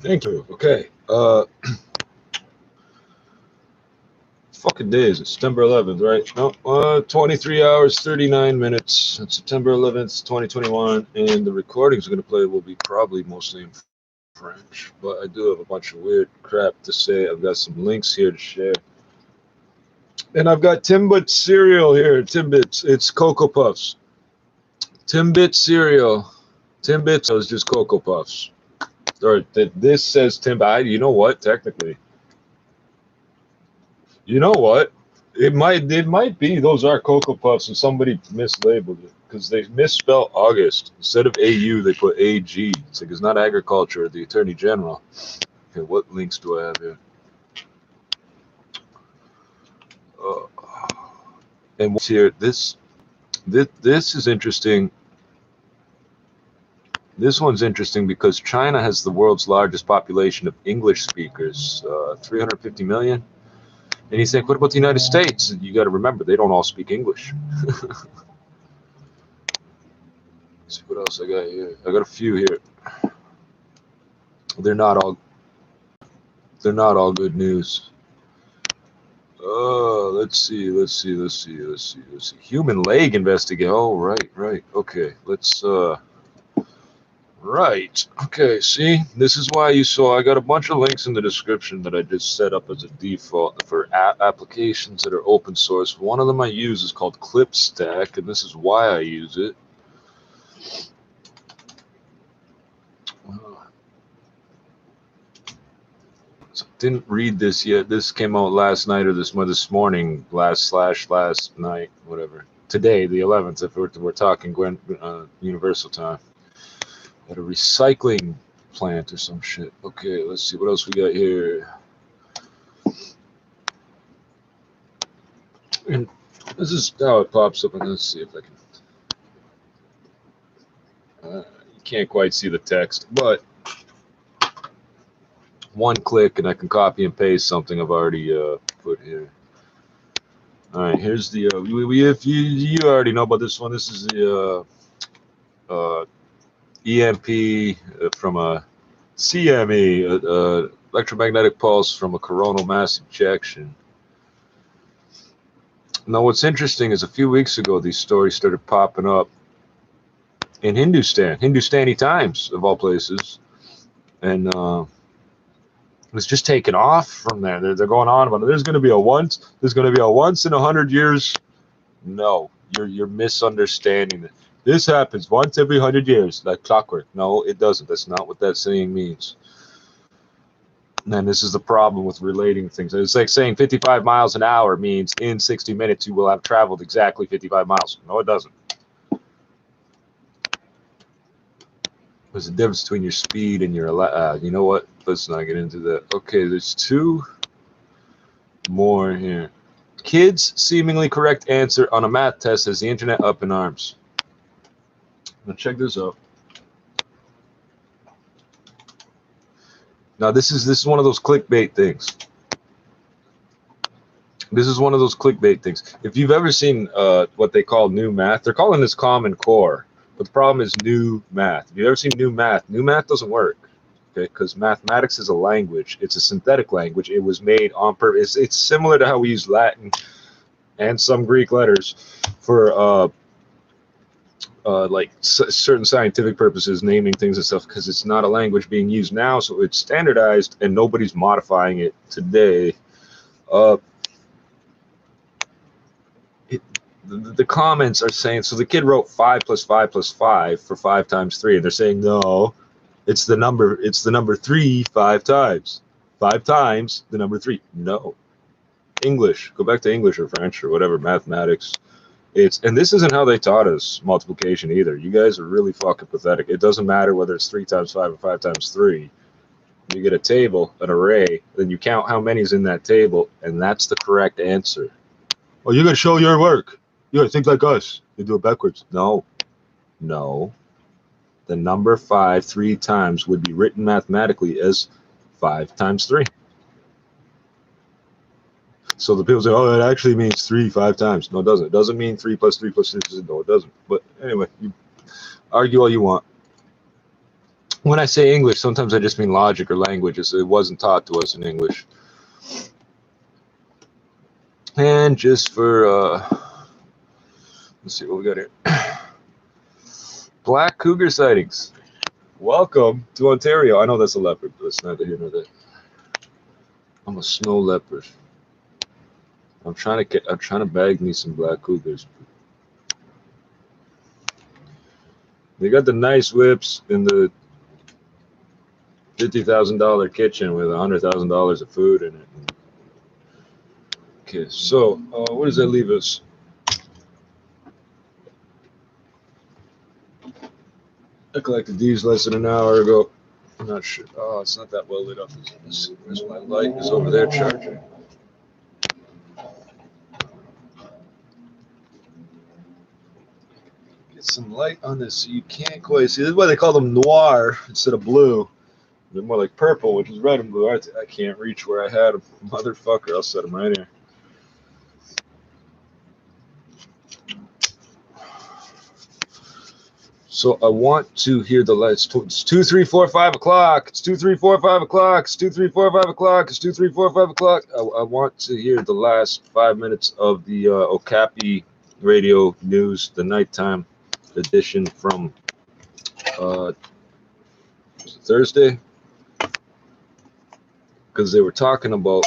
Thank you. Okay. Fucking day is it? September 11th, right? No, 23 hours, 39 minutes. It's September 11th, 2021, and the recordings I'm going to play will be probably mostly in French, but I do have a bunch of weird crap to say. I've got some links here to share. And I've got Timbit cereal here. Timbits. It's Cocoa Puffs. Timbit cereal. Timbits is just Cocoa Puffs. Or this says Timbit. You know what? Technically. You know what? It might be those are Cocoa Puffs and somebody mislabeled it because they misspelled August. Instead of AU, they put AG. It's like it's not agriculture, the Attorney General. Okay, what links do I have here? Uh, and what's here? This is interesting. This one's interesting because China has the world's largest population of English speakers, 350 million. And he's like, what about the United States? You got to remember, they don't all speak English. Let's see what else I got here. I got a few here. They're not all good news. Let's see. Human leg investigate. Oh, right. Okay, let's right. Okay, see, this is why you saw I got a bunch of links in the description that I just set up as a default for applications that are open source. One of them I use is called Clipstack, and this is why I use it. So didn't read this yet. This came out last night or this morning, last night, whatever. Today, the 11th, if we're talking Universal Time. At a recycling plant or some shit. Okay, let's see what else we got here. And this is how it pops up, and let's see if I can. You can't quite see the text, but one click and I can copy and paste something I've already put here. All right, here's the. If you already know about this one, this is the EMP from a CME, electromagnetic pulse from a coronal mass ejection. Now, what's interesting is a few weeks ago, these stories started popping up in Hindustani Times, of all places, and it was just taken off from there. They're going on about it. There's going to be a once in 100 years. No, you're misunderstanding it. This happens once every 100 years, like clockwork. No, it doesn't. That's not what that saying means. And this is the problem with relating things. It's like saying 55 miles an hour means in 60 minutes you will have traveled exactly 55 miles. No, it doesn't. There's a difference between your speed and your, you know what? Let's not get into that. Okay, there's two more here. Kids seemingly correct answer on a math test has the internet up in arms. Now check this out. Now this is one of those clickbait things. If you've ever seen what they call new math, they're calling this Common Core, but the problem is new math. If you've ever seen new math doesn't work. Okay, because mathematics is a language. It's a synthetic language. It was made on purpose. It's similar to how we use Latin and some Greek letters for like certain scientific purposes, naming things and stuff, because it's not a language being used now, so it's standardized and nobody's modifying it today. The comments are saying, so the kid wrote 5 + 5 + 5 for 5 times 3, and they're saying no, it's the number 3 5 times. 5 times the number 3. No. English. Go back to English or French or whatever, mathematics. And this isn't how they taught us multiplication either. You guys are really fucking pathetic. It doesn't matter whether it's 3 times 5 or 5 times 3. You get a table, an array, then you count how many's in that table, and that's the correct answer. Oh, you gotta show your work. You gotta think like us. You do it backwards. No. The number 5 3 times would be written mathematically as 5 times 3. So the people say, oh, it actually means 3 5 times. No, it doesn't. It doesn't mean 3 + 3 + 6. No, it doesn't. But anyway, you argue all you want. When I say English, sometimes I just mean logic or language. It wasn't taught to us in English. And just for, let's see what we got here. Black cougar sightings. Welcome to Ontario. I know that's a leopard, but it's neither here nor there. I'm a snow leopard. I'm trying to bag me some black cougars. They got the nice whips in the $50,000 kitchen with $100,000 of food in it. Okay, so what does that leave us? I collected these less than an hour ago. I'm not sure. Oh, it's not that well lit up. There's my light is over there charging. Get some light on this so you can't quite see. This is why they call them noir instead of blue. They're more like purple, which is red and blue. I can't reach where I had them. Motherfucker, I'll set them right here. So I want to hear the lights. It's 2, 3, 4, 5 o'clock. It's 2, 3, 4, 5 o'clock. It's 2, 3, 4, 5 o'clock. It's 2, 3, 4, 5 o'clock. I want to hear the last 5 minutes of the Okapi radio news, the nighttime edition from Thursday, because they were talking about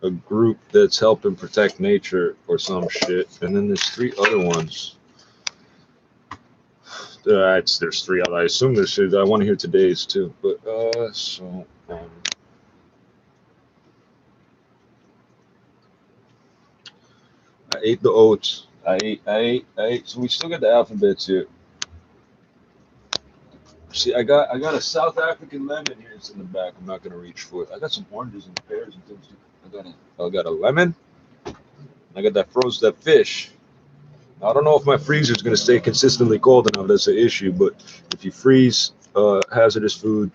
a group that's helping protect nature or some shit, and then there's 3 other ones. There's 3 other. I assume there's 2. I want to hear today's too, but I ate the oats. I ate. So we still got the alphabets here. See, I got a South African lemon here. It's in the back. I'm not gonna reach for it. I got some oranges and pears and things. I got a lemon. I got that fish. I don't know if my freezer is gonna stay consistently cold enough. That's an issue. But if you freeze hazardous food,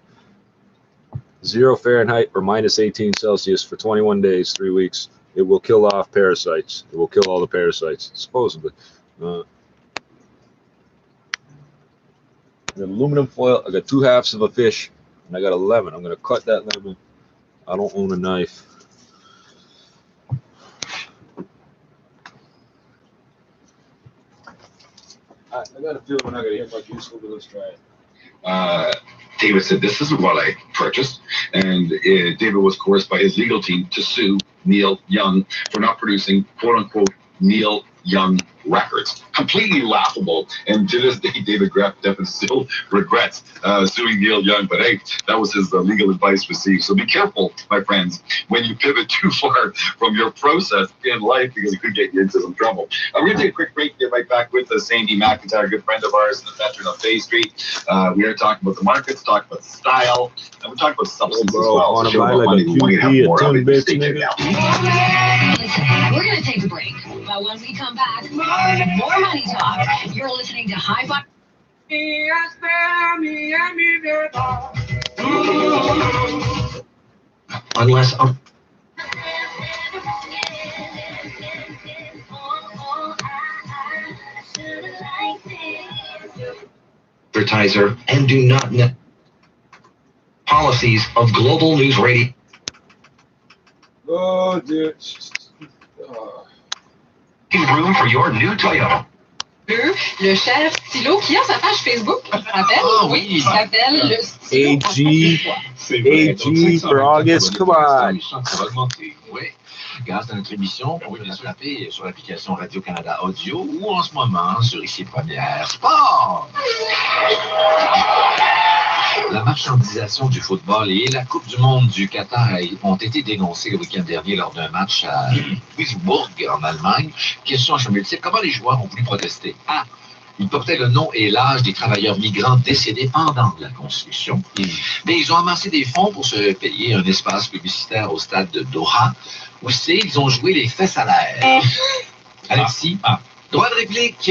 0 Fahrenheit or -18 Celsius for 21 days, 3 weeks, it will kill off parasites. It will kill all the parasites, supposedly. Aluminum foil. I got 2 halves of a fish, and I got a lemon. I'm gonna cut that lemon. I don't own a knife. I got a feeling we're not gonna get much useful, but let's try it. David said, "This isn't what I purchased," and David was coerced by his legal team to sue Neil Young for not producing "quote-unquote" Neil Young records. Completely laughable, and to this day, David Geffen still regrets suing Neil Young, but hey, that was his legal advice received. So be careful, my friends, when you pivot too far from your process in life, because it could get you into some trouble. We're going to take a quick break, get right back with Sandy McIntyre, a good friend of ours, and a veteran of Bay Street. We are talking about the markets, talking about style, and we're talking about substance as well. Want to buy like a QP, a tune bitch, nigga? We're going to take a break, but when we come back, more money talk. You're listening to High Five. Unless advertiser and do not know policies of Global News Radio. Oh, dude. Room for your new Toyota. Le cher stylo qui a sa page Facebook, je me rappelle, oui, il s'appelle le stylo. AG for August, come on. Ça va augmenter, oui. Grâce à notre émission, vous pouvez nous attraper sur l'application Radio-Canada Audio ou en ce moment sur Ici Première Sport. La marchandisation du football et la Coupe du monde du Qatar ont été dénoncées le week-end dernier lors d'un match à Duisbourg, en Allemagne. Question à multiple, comment les joueurs ont voulu protester? Ils portaient le nom et l'âge des travailleurs migrants décédés pendant la construction. Mais ils ont amassé des fonds pour se payer un espace publicitaire au stade de Doha, où ils ont joué les fesses à l'air. Alexis, droit de réplique.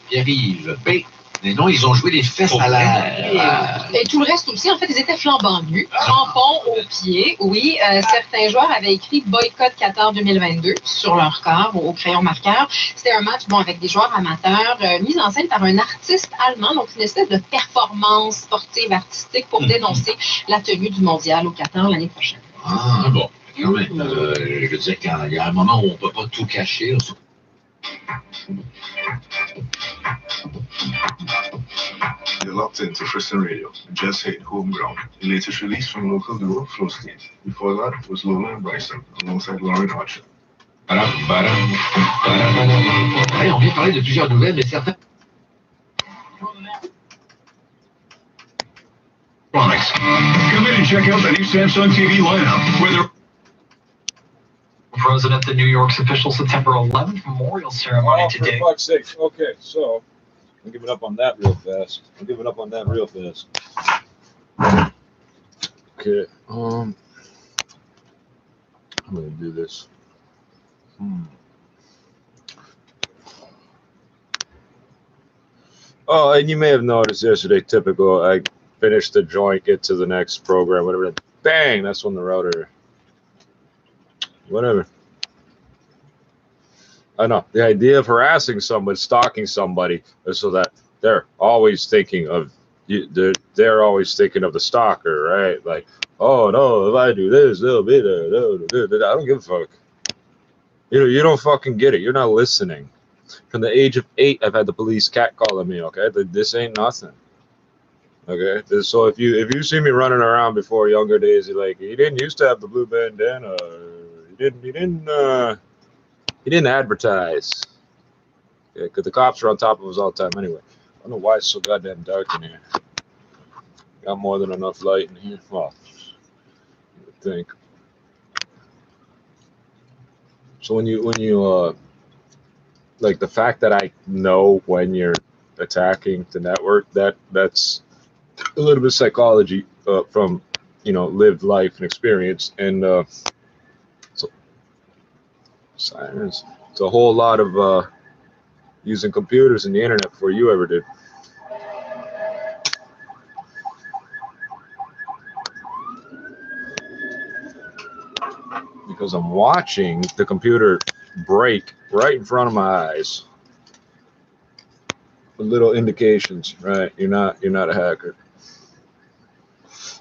Pierre-Yves, B. Mais non, ils ont joué les fesses à l'air. Et tout le reste aussi, en fait, ils étaient flambant nus, crampons aux pieds. Oui, certains joueurs avaient écrit boycott Qatar 2022 sur leur corps au crayon marqueur. C'était un match avec des joueurs amateurs mis en scène par un artiste allemand, donc une espèce de performance sportive artistique pour dénoncer la tenue du mondial au Qatar l'année prochaine. Ah bon, quand même. Je veux dire qu'il y a un moment où on ne peut pas tout cacher. You're locked into Tristan Radio, Just Hit Homeground, the latest release from local duo Flow State. Before that was Lola and Bryson, alongside Lauren Archer. Hey, on vient de parler de plusieurs nouvelles, mais certains... Come in and check out the new Samsung TV lineup, where the President, the New York's official September 11th memorial ceremony today. For fuck's sake. Okay, so I'm giving up on that real fast. Okay, I'm gonna do this. Oh, and you may have noticed yesterday, typical, I finished the joint, get to the next program, whatever, bang, that's when the router, whatever. I know, the idea of harassing somebody, stalking somebody, is so that they're always thinking of you, they're always thinking of the stalker, right? Like, oh no, if I do this, they'll be there. I don't give a fuck. You don't fucking get it. You're not listening. From the age of 8, I've had the police catcalling me. Okay, this ain't nothing. Okay, so if you see me running around before younger days, you're like, you didn't used to have the blue bandana. You didn't advertise. Yeah, because the cops are on top of us all the time anyway. I don't know why it's so goddamn dark in here. Got more than enough light in here. Well, I would think. So when you like the fact that I know when you're attacking the network, that's a little bit of psychology from lived life and experience, and so sirens. It's a whole lot of using computers and the internet before you ever did. Because I'm watching the computer break right in front of my eyes. With little indications, right? You're not a hacker.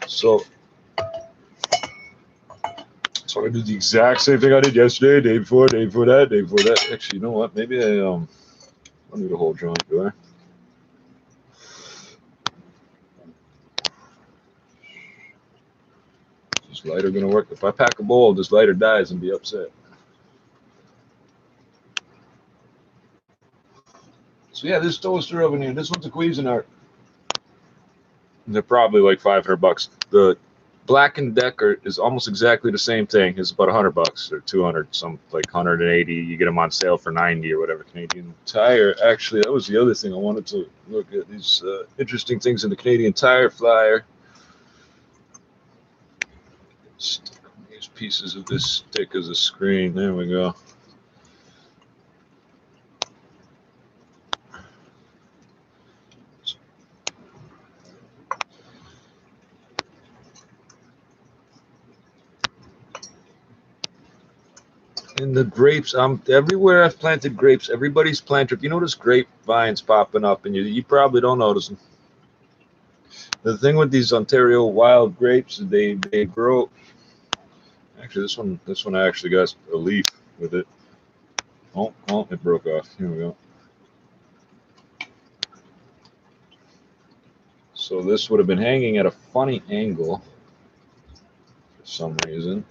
So I do the exact same thing I did yesterday, day before that. Actually, you know what? Maybe I don't need a whole joint, do I? Is this lighter gonna work? If I pack a bowl, this lighter dies and be upset. So yeah, this toaster oven here, this one's a Cuisinart. They're probably like $500. The Black & Decker is almost exactly the same thing. It's about $100 or 200, some like 180. You get them on sale for 90 or whatever. Canadian Tire. Actually, that was the other thing I wanted to look at. These interesting things in the Canadian Tire flyer. Stick these pieces of this thick as a screen. There we go. And the grapes, everywhere I've planted grapes, everybody's planted. You notice grapevines popping up, and you probably don't notice them. The thing with these Ontario wild grapes, they grow. Actually, this one actually got a leaf with it. Oh, it broke off. Here we go. So this would have been hanging at a funny angle for some reason.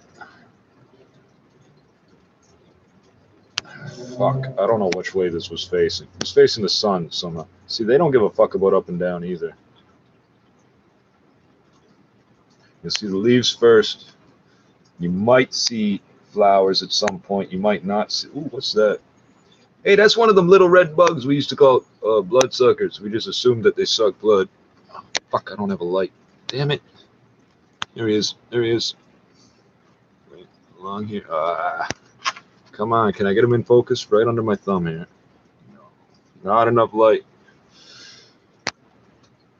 Fuck, I don't know which way this was facing. It was facing the sun somehow. See, they don't give a fuck about up and down either. You'll see the leaves first. You might see flowers at some point. You might not see. Ooh, what's that? Hey, that's one of them little red bugs we used to call bloodsuckers. We just assumed that they suck blood. Oh, fuck, I don't have a light. Damn it. There he is. Right along here. Come on, can I get him in focus right under my thumb here? No, not enough light.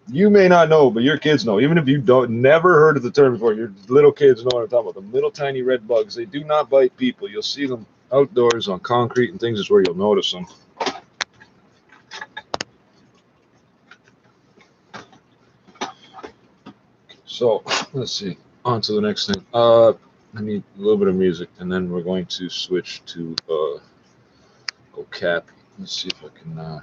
You may not know, but your kids know. Even if you never heard of the term before, your little kids know what I'm talking about. The little tiny red bugs, they do not bite people. You'll see them outdoors on concrete and things is where you'll notice them. So let's see. On to the next thing. I need a little bit of music, and then we're going to switch to Cap. Let's see if I can.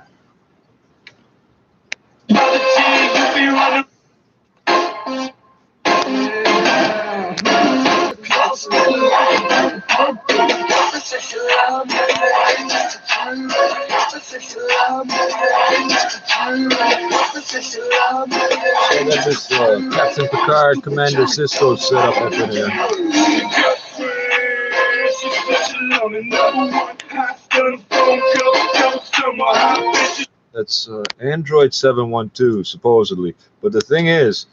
So I got this Captain Picard Commander Cisco set up up in here. That's Android 712 supposedly, but the thing is,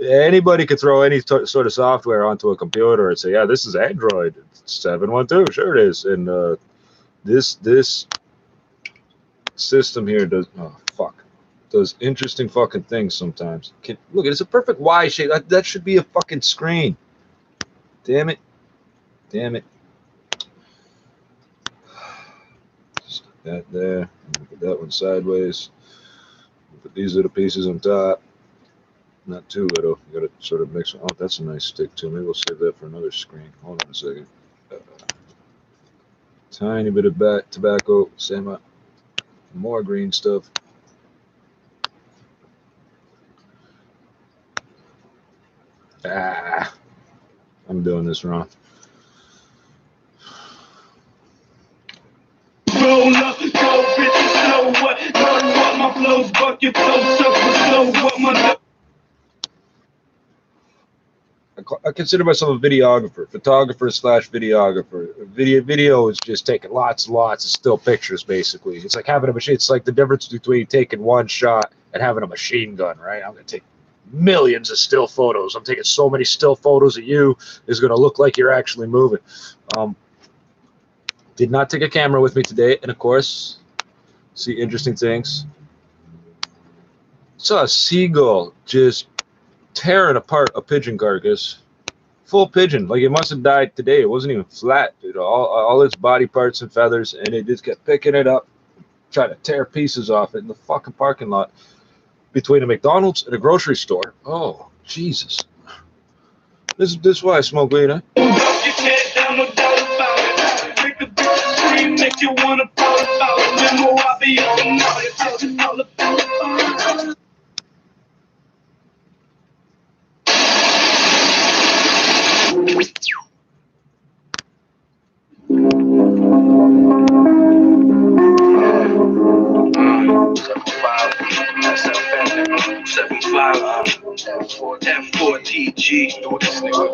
anybody could throw any sort of software onto a computer and say, yeah, this is Android 712. Sure it is. And this system here does interesting fucking things sometimes. Look, it's a perfect Y shape. That should be a fucking screen. Damn it. Damn it. Stick that there. Put that one sideways. Put these little pieces on top. Not too little. You gotta sort of mix. Oh, that's a nice stick too. Maybe we'll save that for another screen. Hold on a second. Tiny bit of tobacco. Same. More green stuff. I'm doing this wrong. Roll up, go bitch, slow what? Run what my blows, buck your flow, slow what my. I consider myself a videographer, photographer / videographer. Video is just taking lots and lots of still pictures, basically. It's like having a machine. It's like the difference between taking one shot and having a machine gun, right? I'm going to take millions of still photos. I'm taking so many still photos of you. It's going to look like you're actually moving. Did not take a camera with me today. And, of course, see interesting things. Saw a seagull just tearing apart a pigeon carcass. Full pigeon. Like, it must have died today. It wasn't even flat. Dude. All its body parts and feathers. And it just kept picking it up, trying to tear pieces off it in the fucking parking lot between a McDonald's and a grocery store. Oh, Jesus. This is why I smoke weed, huh? Make you wanna fall about it. More I be on all about. F4TG, do this nigga.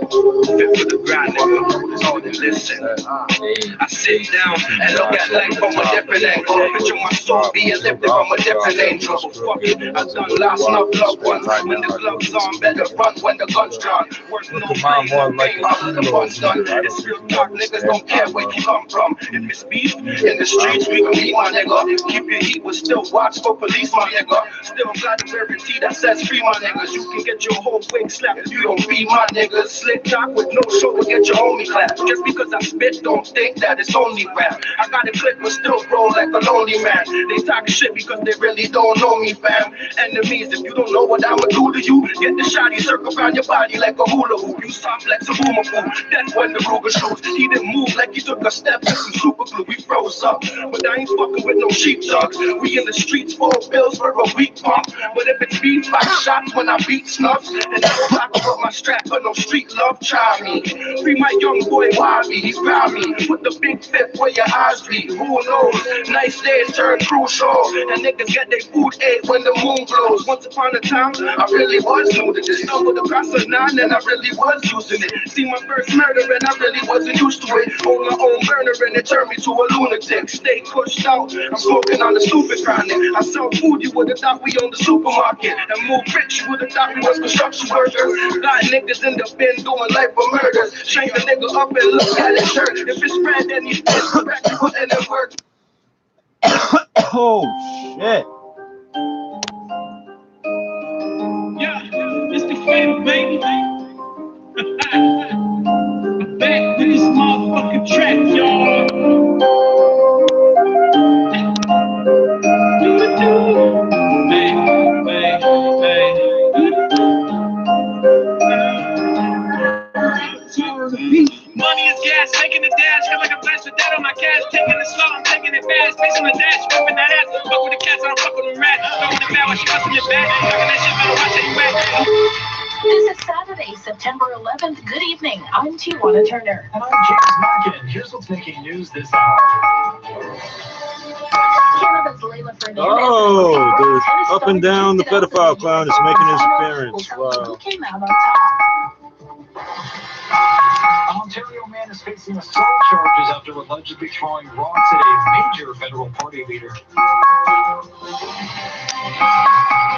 Fit for the grind, nigga. Hold and listen. I sit down and look at life from a different angle. Picture my soul being lifted from a different angel. Fuck it, I done lost enough loved ones. When the gloves on, better run when the gun's drawn. Worth no praise and pain, all of the fun's done. It's real talk, niggas don't care where you come from. If it's beef in the streets, we gon' eat, my nigga. Keep your heat with still watch for police, my nigga. Still got the guarantee that says free, my niggas. You can get your whole wig slapped if you don't be my niggas. Slick talk with no show will get your homie clap. Just because I spit, don't think that it's only rap. I got a clip but still roll like a lonely man. They talk shit because they really don't know me, fam. Enemies, if you don't know what I'ma do to you, get the shotty circle around your body like a hula hoop. You soft like some boomer fool. That's when the Ruger shoots. He didn't move like he took a step with some super glue. We froze up, but I ain't fucking with no sheepdogs. We in the streets for bills for a week pump. But if it's beats by shots when I beat snuffs, and I don't rock with my strap for no street love, try me. Free my young boy Bobby, he's proud me. Put the big fifth where your eyes be. Who knows? Nice days turn crucial, and niggas get their food ate when the moon glows. Once upon a time, I really was new to this. Stumbled across a 9 and I really was using it. See my first murder and I really wasn't used to it. Own my own burner and it turned me to a lunatic. Stay pushed out, I'm smoking on the stupid chronic. I sell food, you would've thought we owned the supermarket. And move rich, you would've thought we was construction workers. Got niggas in the bin doing life for murders. Shake the nigga up and look at his shirt. If it's red, then he's back to put in the work. Oh, shit. Wait, baby. Back to this motherfucking track, y'all. Money is gas, taking the dash, feel like a blast with that on my cash, taking it slow, I'm taking it fast, facing the dash, whipping that ass, fuck with the cats, I don't fuck with them rats, throwing it back while she busting it back, talking that shit, better watch how you act. This is Saturday, September 11th. Good evening. I'm Tijuana Turner. And I'm James Markin. Here's what's making news this hour. Canada's Layla Fernandez. Oh, the up and down the pedophile clown is making his appearance. Wow. Who came out on top? An Ontario man is facing assault charges after allegedly throwing rocks at a major federal party leader.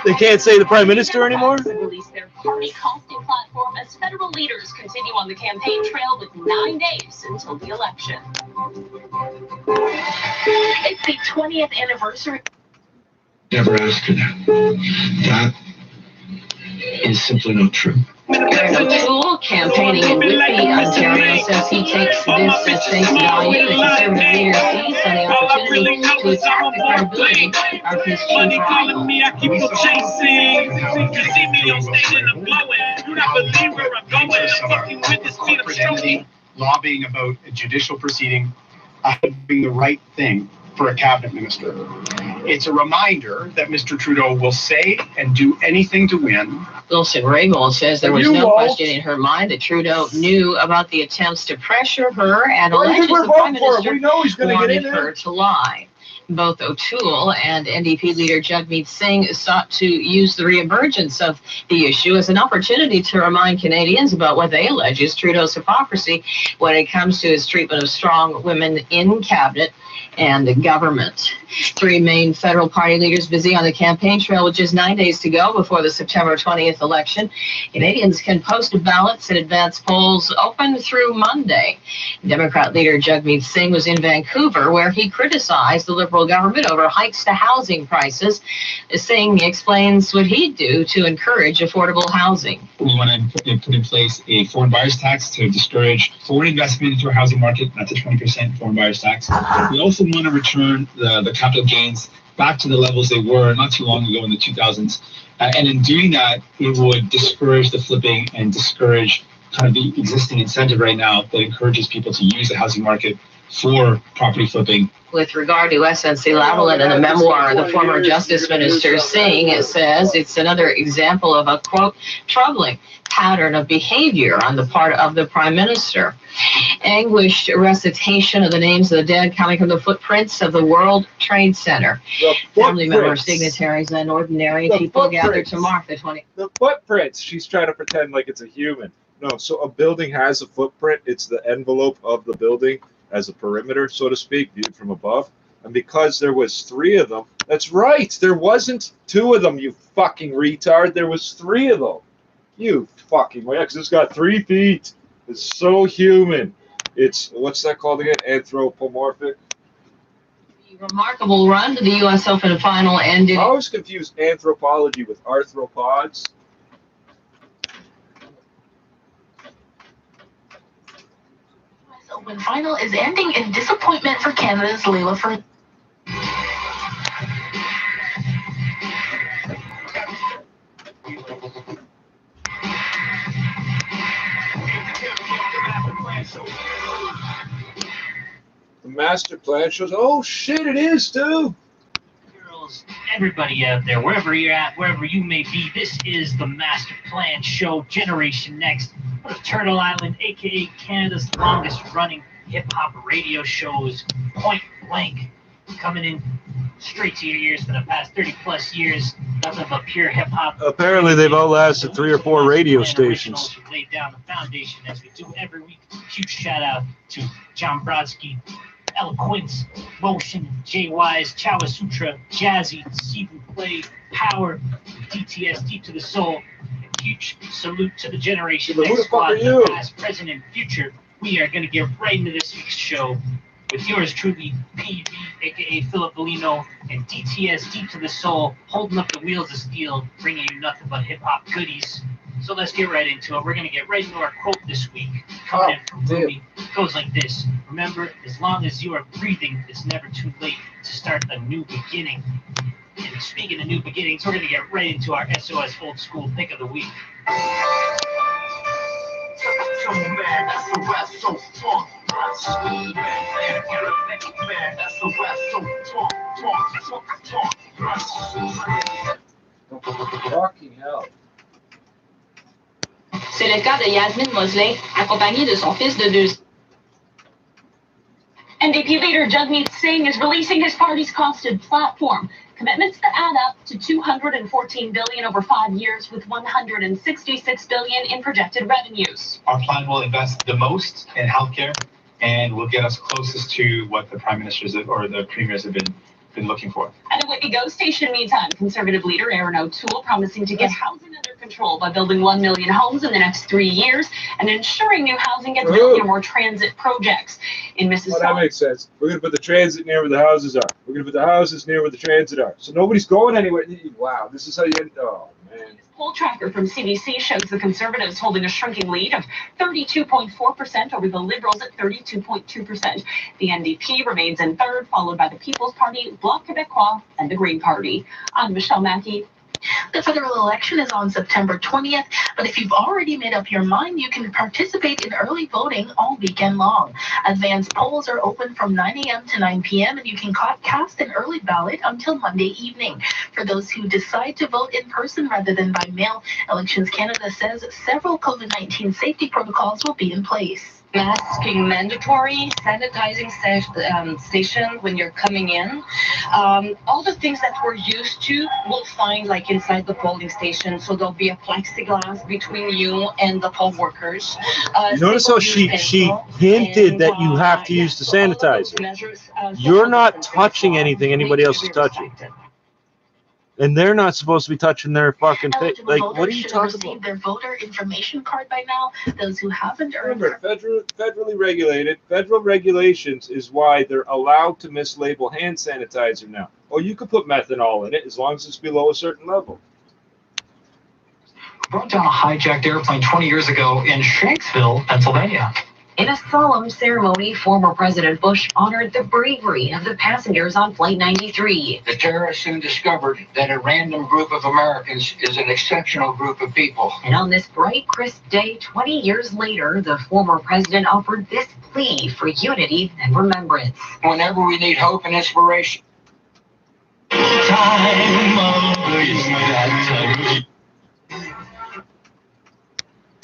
They can't say the Prime Minister anymore? Release their party costing platform as federal leaders continue on the campaign trail with 9 days until the election. It's the 20th anniversary. Never asked her that. That is simply not true. O'Toole, campaigning in Whitby, Ontario, says he takes this as face value. The Conservative leader sees on the opportunity to attack the credibility of his chief rival. I keep on chasing. You see me on stage and I'm blowing. You not believe where I'm going. I'm fucking with the speed of stroking. Lobbying about a judicial proceeding being the right thing for a cabinet minister. It's a reminder that Mr. Trudeau will say and do anything to win. Wilson Raybould says there was no question in her mind that Trudeau knew about the attempts to pressure her and alleges the Prime Minister wanted her to lie. Both O'Toole and NDP leader Jagmeet Singh sought to use the reemergence of the issue as an opportunity to remind Canadians about what they allege is Trudeau's hypocrisy when it comes to his treatment of strong women in cabinet and government. Three main federal party leaders busy on the campaign trail with just 9 days to go before the September 20th election. Canadians can post ballots and advance polls open through Monday. Democrat leader Jagmeet Singh was in Vancouver, where he criticized the Liberal government over hikes to housing prices. Singh explains what he'd do to encourage affordable housing. We want to put in place a foreign buyers tax to discourage foreign investment into our housing market. That's a 20% foreign buyers tax. We also want to return the capital gains back to the levels they were not too long ago in the 2000s. And in doing that, it would discourage the flipping and discourage kind of the existing incentive right now that encourages people to use the housing market for property flipping. With regard to SNC Lavalin and the memoir, the former Justice Minister Singh says it's another example of a, quote, troubling pattern of behavior on the part of the Prime Minister. Anguished recitation of the names of the dead coming from the footprints of the World Trade Center. Family members, dignitaries, and ordinary people gathered to mark the 20th. The footprints. She's trying to pretend like it's a human. No, so a building has a footprint. It's the envelope of the building as a perimeter, so to speak, viewed from above. And because there was three of them, that's right, there wasn't two of them, you fucking retard. There was three of them. You fucking way, because it's got 3 feet. It's so human. It's, what's that called again? Anthropomorphic? The remarkable run to the U.S. Open final ended. I always confuse anthropology with arthropods. Open final is ending in disappointment for Canada's Layla Fernandez. The master plan shows, oh shit, it is, dude. Girls, everybody out there, wherever you're at, wherever you may be, this is the Master Plan Show, Generation Next. Turtle Island, aka Canada's longest running hip-hop radio shows, point blank, coming in straight to your ears for the past 30 plus years, nothing but pure hip-hop. Apparently they've outlasted 3 or 4 radio stations. Laid down the foundation as we do every week. Huge shout out to John Brodsky, Eloquence, Motion, Jay Wise, Chawa Sutra, Jazzy, Stephen Play, Power, DTS, Deep to the Soul. Huge salute to the Generation Next squad, past, present, and future. We are going to get right into this week's show with yours truly, PV, aka Philip Bellino, and DTS, Deep to the Soul, holding up the wheels of steel, bringing you nothing but hip-hop goodies. So let's get right into it. We're going to get right into our quote this week. Coming in from Ruby. It goes like this. Remember, as long as you are breathing, it's never too late to start a new beginning. And speaking of new beginnings, we're going to get right into our SOS Old School Pick of the Week. Fucking hell. C'est le cas de Yasmine Mosley, accompagnée de son fils de 2 ans. NDP leader Jagmeet Singh is releasing his party's costed platform. Commitments that add up to $214 billion over 5 years, with $166 billion in projected revenues. Our plan will invest the most in healthcare, and will get us closest to what the prime ministers or the premiers have been looking for. At a Whitby Go station, meantime, Conservative leader Aaron O'Toole promising to get housing under control by building 1 million homes in the next 3 years and ensuring new housing gets built near more transit projects. In Mississauga. Well, that makes sense. We're going to put the transit near where the houses are. We're going to put the houses near where the transit are. So nobody's going anywhere. Wow, this is how you end. Oh, man. Poll tracker from CBC shows the Conservatives holding a shrinking lead of 32.4% over the Liberals at 32.2%. The NDP remains in third, followed by the People's Party, Bloc Québécois, and the Green Party. I'm Michelle Mackey. The federal election is on September 20th, but if you've already made up your mind, you can participate in early voting all weekend long. Advanced polls are open from 9 a.m. to 9 p.m., and you can cast an early ballot until Monday evening. For those who decide to vote in person rather than by mail, Elections Canada says several COVID-19 safety protocols will be in place. Masking mandatory, sanitizing station when you're coming in. All the things that we're used to, we'll find like inside the polling station. So there'll be a plexiglass between you and the poll workers. You notice how she hinted that you have to use the sanitizer. You're not touching anything anybody else is touching. And they're not supposed to be touching their fucking face. Like, what are you talking about? Their voter information card by now. Those who haven't earned. Remember, federally regulated. Federal regulations is why they're allowed to mislabel hand sanitizer now. Or you could put methanol in it as long as it's below a certain level. Brought down a hijacked airplane 20 years ago in Shanksville, Pennsylvania. In a solemn ceremony, former President Bush honored the bravery of the passengers on Flight 93. The terrorists soon discovered that a random group of Americans is an exceptional group of people. And on this bright, crisp day, 20 years later, the former president offered this plea for unity and remembrance. Whenever we need hope and inspiration.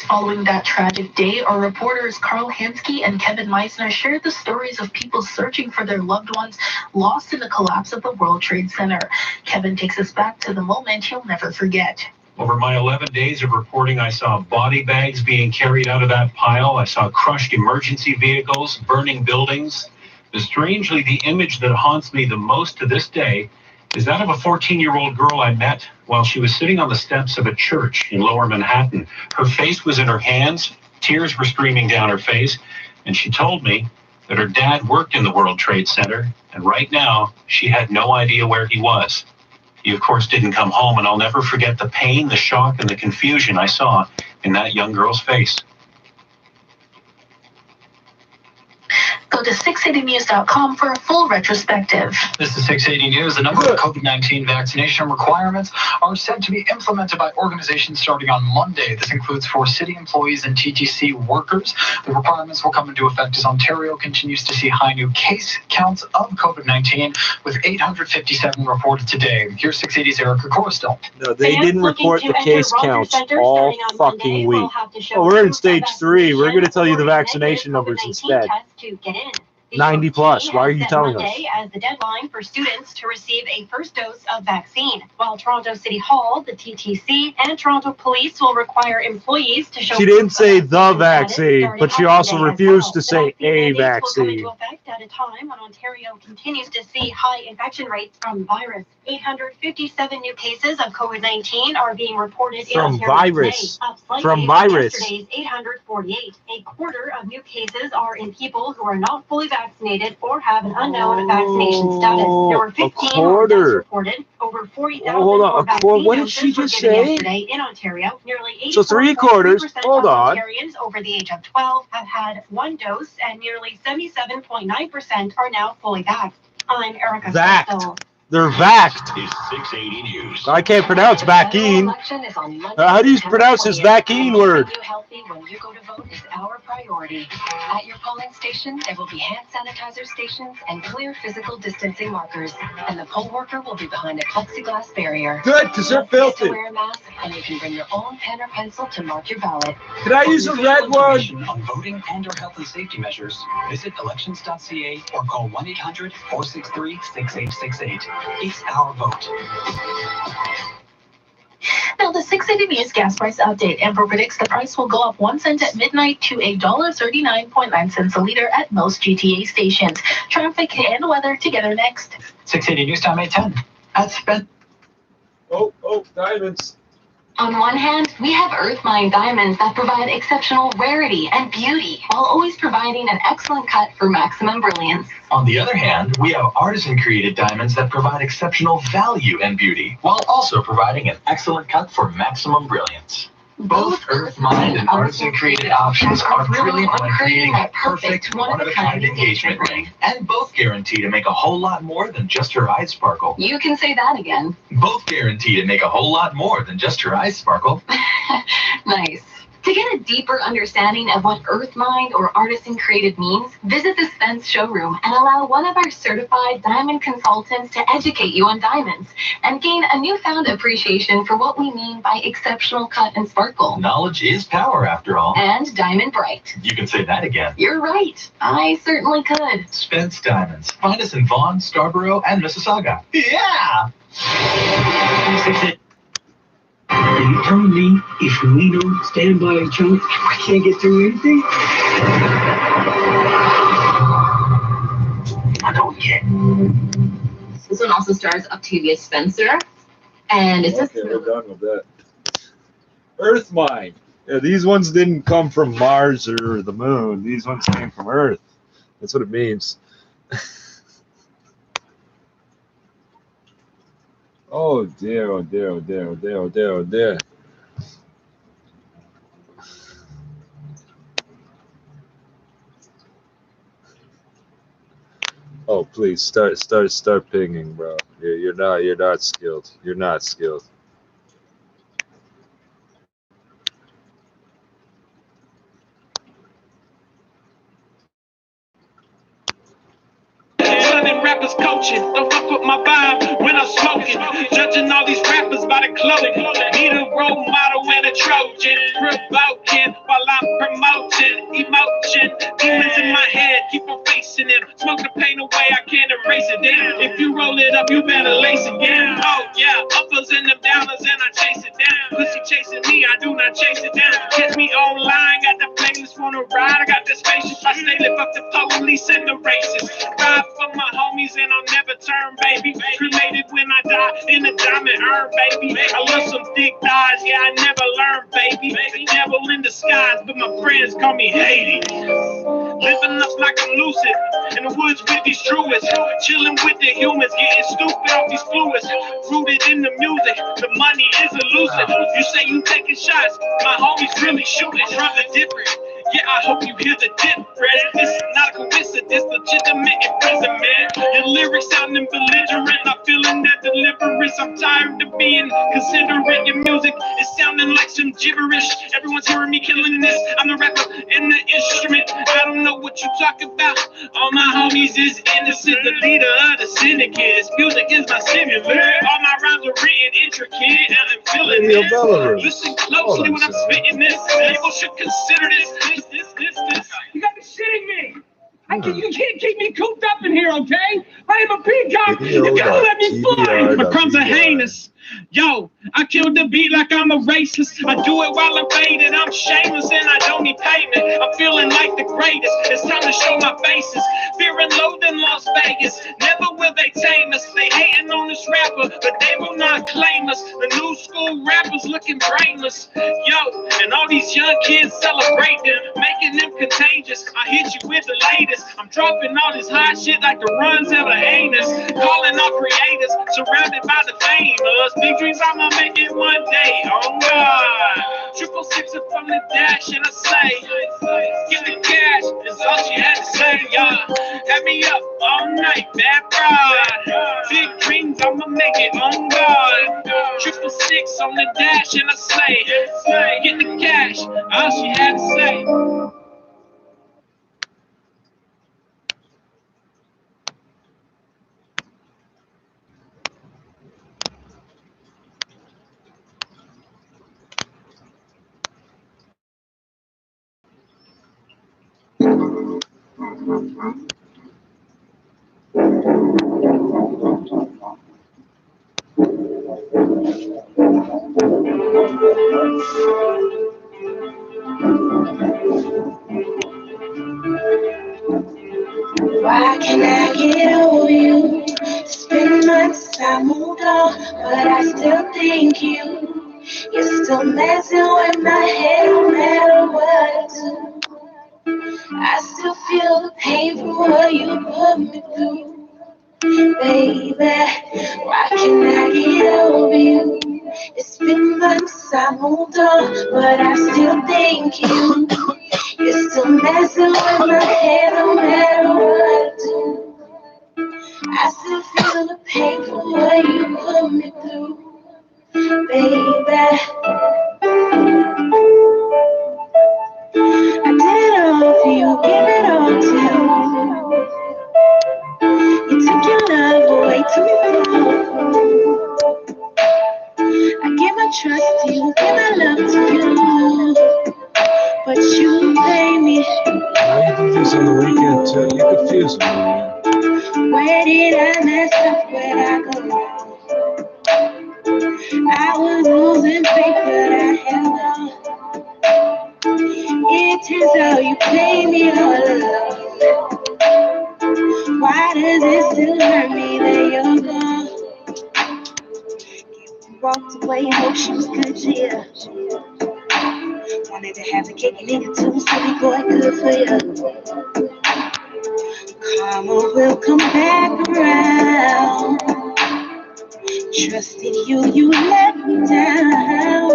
Following that tragic day, our reporters Carl Hansky and Kevin Meisner shared the stories of people searching for their loved ones lost in the collapse of the World Trade Center. Kevin takes us back to the moment he'll never forget. Over my 11 days of reporting, I saw body bags being carried out of that pile. I saw crushed emergency vehicles, burning buildings. But strangely, the image that haunts me the most to this day is that of a 14-year-old girl I met while she was sitting on the steps of a church in Lower Manhattan. Her face was in her hands, tears were streaming down her face, and she told me that her dad worked in the World Trade Center, and right now she had no idea where he was. He, of course, didn't come home, and I'll never forget the pain, the shock, and the confusion I saw in that young girl's face. Go to 680news.com for a full retrospective. This is 680 News. A number of COVID-19 vaccination requirements are set to be implemented by organizations starting on Monday. This includes for city employees and TTC workers. The requirements will come into effect as Ontario continues to see high new case counts of COVID-19, with 857 reported today. Here's 680's Erica Coristel. No, they didn't report the case counts all fucking week. Oh, we're in stage 3. We're going to tell you the vaccination numbers instead. 90 plus. Why are you telling us? As the deadline for students to receive a first dose of vaccine, while Toronto City Hall, the TTC, and Toronto Police will require employees to show. She didn't say the vaccine, but she also refused to say a vaccine. Will come into effect at a time when Ontario continues to see high infection rates from virus. 857 new cases of COVID-19 are being reported in Ontario today, up slightly from yesterday's 848. A quarter of new cases are in people who are not fully vaccinated vaccinated or have an unknown vaccination status. There were 15 more deaths reported. Over 40,000 hold on, a quarter. What did she just say? Yesterday in Ontario. Nearly 84% So 3/4. Hold on. Ontarians over the age of 12 have had one dose, and nearly 77.9% are now fully vaxxed. I'm Erica. Vaxxed. They're vaxxed. I can't pronounce vaccine. How do you pronounce this vaccine word? You healthy when you go to vote is our priority. At your polling station, there will be hand sanitizer stations and clear physical distancing markers, and the poll worker will be behind a plexiglass barrier. Good, because they're filthy. Wear a mask, and you can bring your own pen or pencil to mark your ballot. Can I use a red one? On voting and/or health and safety measures, visit elections.ca or call 1-800-463-6868. It's our vote. Now, the 680 News gas price update. Amber predicts the price will go up 1 cent at midnight to $1.39.9 a liter at most GTA stations. Traffic and weather together next. 680 News Time 810. At Spent. Oh, diamonds. On one hand, we have Earthmine diamonds that provide exceptional rarity and beauty, while always providing an excellent cut for maximum brilliance. On the other hand, we have artisan-created diamonds that provide exceptional value and beauty, while also providing an excellent cut for maximum brilliance. Both Earthmine and artisan-created options are brilliant when creating a perfect, one-of-a-kind engagement ring, and both guarantee to make a whole lot more than just her eyes sparkle. You can say that again. Both guarantee to make a whole lot more than just her eyes sparkle. Nice. To get a deeper understanding of what Earthmine or artisan created means, visit the Spence showroom and allow one of our certified diamond consultants to educate you on diamonds and gain a newfound appreciation for what we mean by exceptional cut and sparkle. Knowledge is power, after all. And diamond bright. You can say that again. You're right. I certainly could. Spence Diamonds. Find us in Vaughan, Scarborough, and Mississauga. Yeah! Are you telling me if we don't stand by each other, we can't get through anything? I don't get it. This one also stars Octavia Spencer, and it's okay, we're done with that. Earthmine. Yeah, these ones didn't come from Mars or the moon. These ones came from Earth. That's what it means. Oh dear, oh dear, oh dear, oh dear, oh dear, oh dear. Oh please start pinging, bro. You're not skilled. You're not skilled. Rappers coaching, don't fuck with my vibe when I'm smoking. Judging all these rappers by the clothing. Need a role model and a Trojan. Provoking while I'm promoting emotion. Demons in my head, keep on facing them. Smoke the pain away, I can't erase it. Damn, if you roll it up, you better lace it. Yeah, oh yeah, uppers and them downers, and I chase it down. Pussy chasing me, I do not chase it down. Catch me online, got the playlist wanna ride. I got the spaceship, I stay live up the police and the races. Ride for my homies and I'll never turn, baby. Cremated when I die in a diamond urn, baby. I love some thick thighs, yeah, I never learned, baby. The devil in disguise, but my friends call me Hades. Living up like I'm lucid, in the woods with these truest. Chilling with the humans, getting stupid off these fluids. Rooted in the music, the money is elusive. You say you taking shots, my homies really shooting. Brother different. Yeah, I hope you hear the difference. This is not a coincidence, legitimate imprisonment. Your lyrics sounding belligerent, I'm feeling that deliverance. I'm tired of being considerate. Your music is sounding like some gibberish. Everyone's hearing me killing this. I'm the rapper and the instrument. I don't know what you talk about. All my homies is innocent. The leader of the syndicate. This music is my stimulant. All my rhymes are written intricate, and I'm feeling this. Listen closely when I'm spitting this. People should consider this. You gotta be shitting me! You can't keep me cooped up in here, okay? I am a peacock! You gotta let me fly! My crumbs are heinous. Yo, I killed the beat like I'm a racist. I do it while I'm faded. I'm shameless and I don't need payment. I'm feeling like the greatest. It's time to show my faces. Fear and loathing Las Vegas. Never will they tame us. They hating on this rapper, but they will not claim us. The new school rappers looking brainless. Yo, and all these young kids celebrating, making them contagious. I hit you with the latest. I'm dropping all this hot shit like the runs ever heinous. Calling all creators, surrounded by the famous. Big dreams, I'ma make it one day. Oh God. 666 up from the dash and I say, get the cash. That's all she had to say, y'all. Had me up all night, bad pride. Big dreams, I'ma make it. Oh God. 666 on the dash and I say, get the cash. All she had to say. Why can't I get over you? It's been months I moved on, but I still think you. You're still messing with my head no matter what I do. I still feel the pain from what you put me through. Baby, why can't I get over you? It's been months I moved on, but I still think you. You're still messing with my head no matter what I do. I still feel the pain from what you put me through, baby. I did it all for you, give it all to you. You took your love away to me. I give my trust to you, give my love to you, but you play me. Now you do this on the weekend too. You confuse me. Where did I mess up? Where'd I go wrong? I was losing faith, but I held on. It turns out you played me all along. Why does it still hurt me that you're gone? You walked away, hope she was good to you. Wanted to have the cake and eat it too, silly boy, good for you. Karma will come back around. Trusted you, you let me down.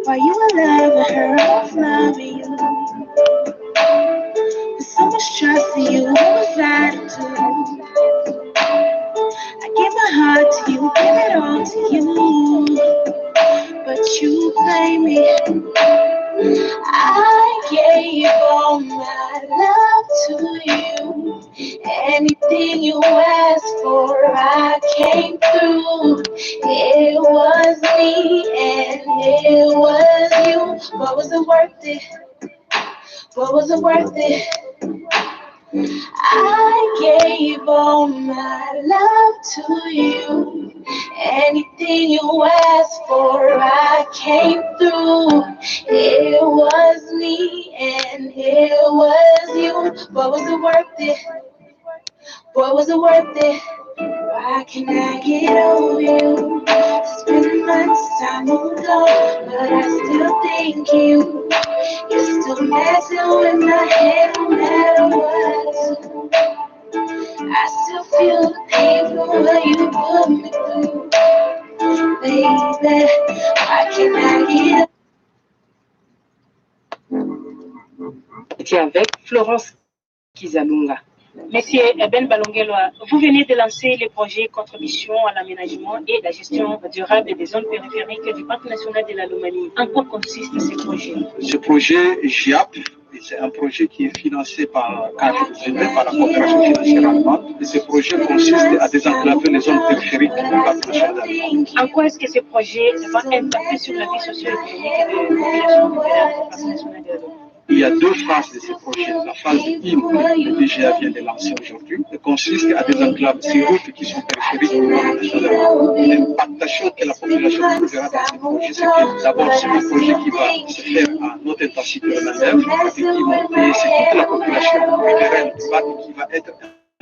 While you were loving her, I was loving you. There's so much trust in you, what was I to do? I give my heart to you, give it all to you, but you play me. I gave all my love to you. Anything you asked for, I came through. It was me and it was you. But was it worth it? But was it worth it? I gave all my love to you. Anything you asked for, I came through. It was me and it was you. But was it worth it? Boy, was it worth it? Why can't I get over you? It's been months I moved on, but I still think you. You're still messing with my head no matter what. I still feel the pain from what you put me through. Baby, why can't I get over you? J'étais avec Florence Kizalunga. Monsieur Ben Balongelwa, vous venez de lancer les projets contribution à l'aménagement et la gestion durable des zones périphériques du Parc national de la Lomanie. En quoi consiste ce projet? Ce projet GIAP, c'est un projet qui est financé par KPT, par la coopération financière allemande. Et ce projet consiste à désenclaver les zones périphériques du Parc national allemand. En quoi est-ce que ce projet va impacter sur la vie socio-économique de la population du Parc national de la Lomanie? Il y a deux phases de ces projets. La phase 1, le DGA vient de lancer aujourd'hui, consiste à des enclaves, ces routes qui sont périphériques du parc national. L'impactation que la population trouvera dans ces projets, c'est que d'abord, c'est un projet qui va se faire à haute intensité de manœuvre, effectivement, et c'est toute la population riveraine du parc qui va être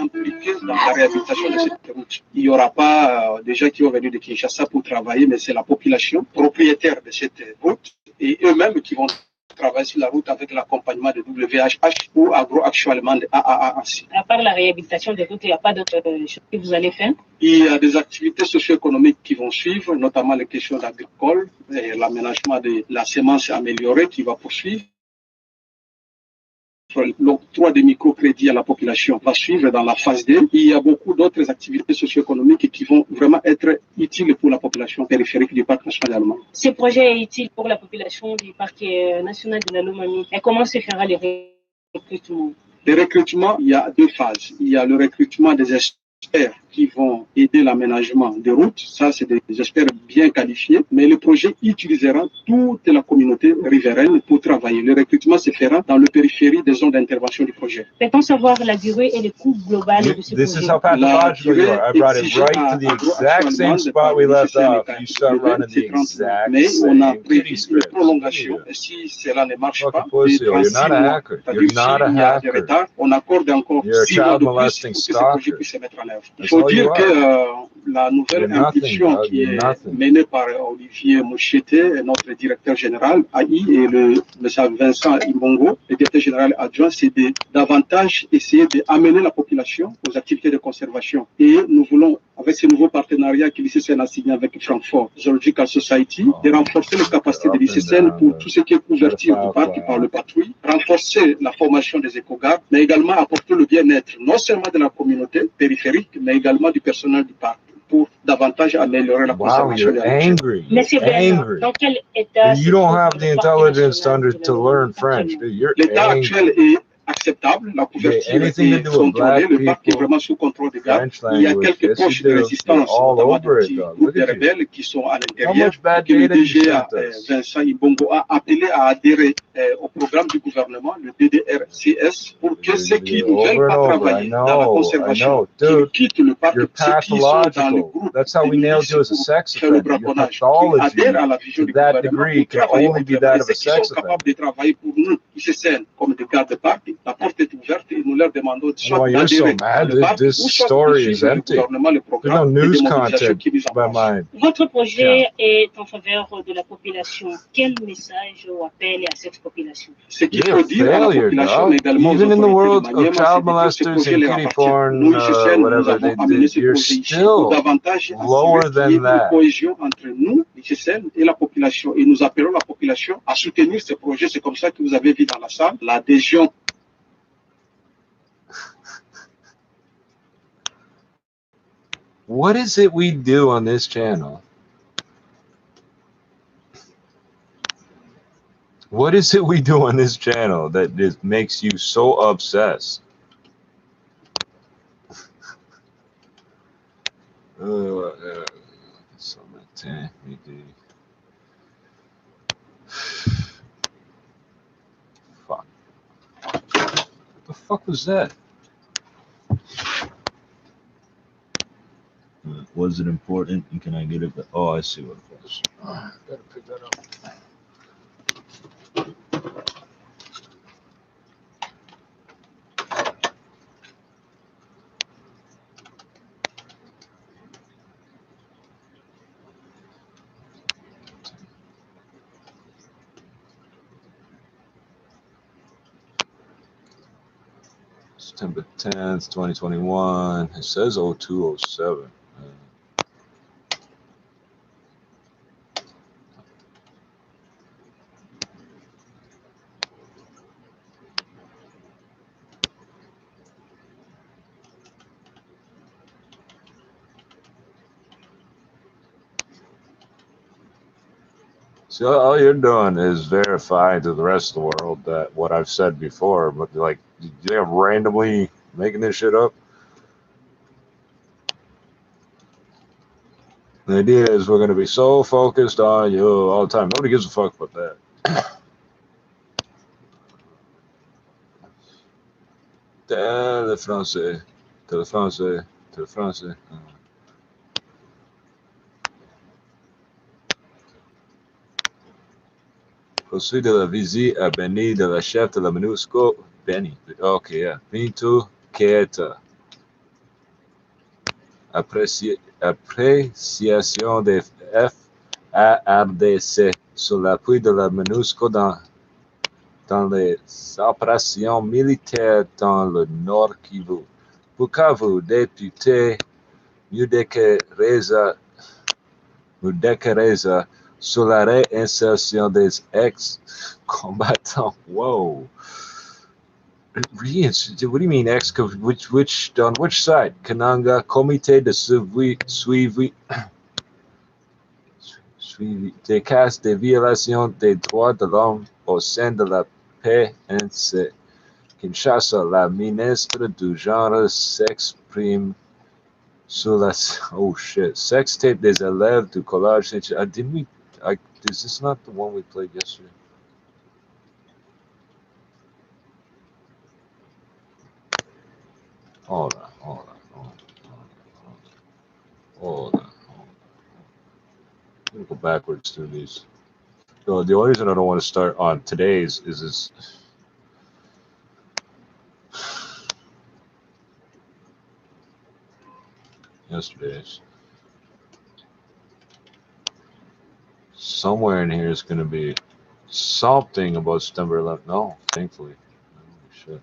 impliqués dans la réhabilitation de cette route. Il n'y aura pas des gens qui ont venu de Kinshasa pour travailler, mais c'est la population propriétaire de cette route et eux-mêmes qui vont travailler sur la route avec l'accompagnement de WHH ou agro-actuellement de AAAC. À part la réhabilitation des routes, il n'y a pas d'autres choses que vous allez faire? Il y a des activités socio-économiques qui vont suivre, notamment les questions agricoles, l'aménagement de la semence améliorée qui va poursuivre. L'octroi des microcrédits à la population va suivre dans la phase 2. Il y a beaucoup d'autres activités socio-économiques qui vont vraiment être utiles pour la population périphérique du parc national allemand. Ce projet est utile pour la population du parc national de la Lomami. Et comment se fera le recrutement? Le recrutement, il y a deux phases. Il y a le recrutement des experts qui vont aider l'aménagement des routes. Ça, c'est des experts bien qualifiés. Mais le projet utilisera toute la communauté riveraine pour travailler. Le recrutement se fera dans le périphérie des zones d'intervention du projet. Peut-on savoir la durée et le coût global de ce This projet? is how pathological you are. I brought it right to the exact same spot we left off. You start running the exact same kitty script. Si cela ne marche pas, You're not a hacker. You're not a hacker. On accorde encore You're a 6 mois child de plus molesting pour que ce projet stalker. puisse se mettre en œuvre. Il That's faut all you dire are. que la nouvelle You're nothing, impulsion dog. qui You're est nothing. menée par Olivier Moucheté, notre directeur général, AI, et le M. Vincent Imbongo, le directeur général adjoint, c'est de davantage essayer d'amener la population aux activités de conservation. Et nous voulons, avec ce nouveau partenariat que l'ICCN a signé avec Francfort Zoological Society, de renforcer les capacités de l'ICCN pour tout ce qui est couverture du parc par le patrouille, renforcer la formation des éco-gardes, mais également apporter le bien-être, non seulement de la communauté périphérique, mais également du personnel du parc, pour davantage améliorer la conservation You're des routes. angry. Monsieur You're Bernard, angry. dans quel état You don't have the intelligence to learn French, dude. You're L'état angry. actuel est acceptable, la couverture anything to est do with contrôlée, black le parc est people, vraiment sous contrôle des gardes. French Il y a language, quelques yes, poches you de do. résistance, You're all notamment de over it, petits dog. groupes Look de at you. rebelles qui sont à How l'intérieur, much bad que le data you DGA sent us? Vincent Ibongo a appelé à adhérer au programme du gouvernement, le DDRCS, pour que ceux qui ne veulent pas travailler dans la conservation, qui quittent le parc, You're ceux qui sont dans le pathological. groupe That's how we nailed you as a sex faire le offender. Your braconnage, qui pathology adhèrent à la vision to du that gouvernement degree pour can travailler only be autrement. that Et of ceux a qui sont sex offender. capables de travailler pour nous, ICCN, comme des gardes de parc, la porte est ouverte et nous leur demandons soit Why you're so d'adhérer à mad? le parc, This ou soit de story is suivre le empty. gouvernement, le There's no programme de news démobilisation content qui est mis en by place. mine. Votre projet est en faveur de la population. Quel message ou appel à cette population? Ce qu'il You're a faut dire à la failure, population, dog. mais également aux Even in the autorités world de of Maniema, child c'est de dire ce molesters projet and leur kitty appartient. porn, Nous, ICCN, nous whatever, avons amené ce you're projet ici pour still davantage lower assurer qu'il y ait than une that. cohésion entre nous, ICCN, et la population. Et nous appelons la population à soutenir ce projet. C'est comme ça que vous avez vu dans la salle l'adhésion. What is it we do on this channel? What is it we do on this channel that makes you so obsessed? So fuck. What the fuck was that? Was it important? And can I get it? Oh, I see what it was. Better pick that up. September 10th, 2021. It says 0207. See, all you're doing is verifying to the rest of the world that what I've said before, but like, you're randomly making this shit up. The idea is we're going to be so focused on you all the time. Nobody gives a fuck about that. Le français. Le français. Le français. Poursuite de la visite à Benny de la chef de la MONUSCO. Benny. Ok, yeah. Bintou Keita. Appréciation des FARDC sur l'appui de la MONUSCO dans les opérations militaires dans le Nord Kivu. Bukavu, député Mudeke Reza sur la réinsertion des ex-combattants. Whoa. What do you mean ex? On which side? Kananga, comité de suivi des cas de violation des droits de l'homme au sein de la PNC. Kinshasa, la ministre du genre s'exprime sur la sex tape des élèves du collège. Is this not the one we played yesterday? Hold on. I'm gonna go backwards through these. So the only reason I don't want to start on today's is this. Yesterday's. Somewhere in here is going to be something about September 11th. No, thankfully. Holy shit.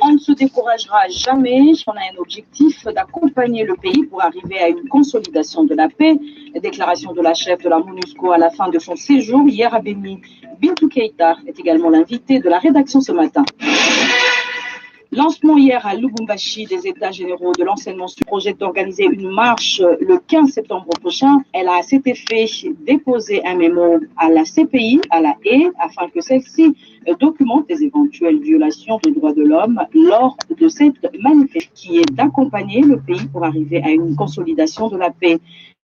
On ne se découragera jamais. On a un objectif d'accompagner le pays pour arriver à une consolidation de la paix. Déclaration de la chef de la MONUSCO à la fin de son séjour hier à Béni. Bintou Keita est également l'invité de la rédaction ce matin. Lancement hier à Lubumbashi des États généraux de l'enseignement projette d'organiser une marche le 15 septembre prochain. Elle a à cet effet déposé un mémo à la CPI, à la haie, afin que celle-ci documente les éventuelles violations des droits de l'homme lors de cette manifestation qui est d'accompagner le pays pour arriver à une consolidation de la paix.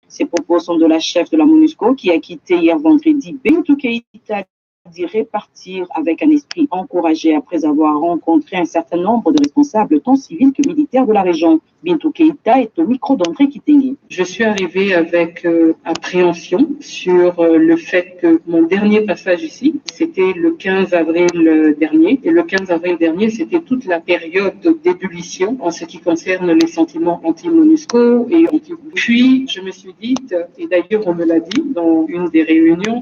Ces propos sont de la chef de la MONUSCO qui a quitté hier vendredi Bintou Keita d'y repartir avec un esprit encouragé après avoir rencontré un certain nombre de responsables tant civils que militaires de la région. Bintou Keita est au micro d'André Kitenge. Je suis arrivée avec appréhension sur le fait que mon dernier passage ici, c'était le 15 avril dernier. Et le 15 avril dernier, c'était toute la période d'ébullition en ce qui concerne les sentiments anti-MONUSCO et anti. Puis, je me suis dit, et d'ailleurs on me l'a dit dans une des réunions,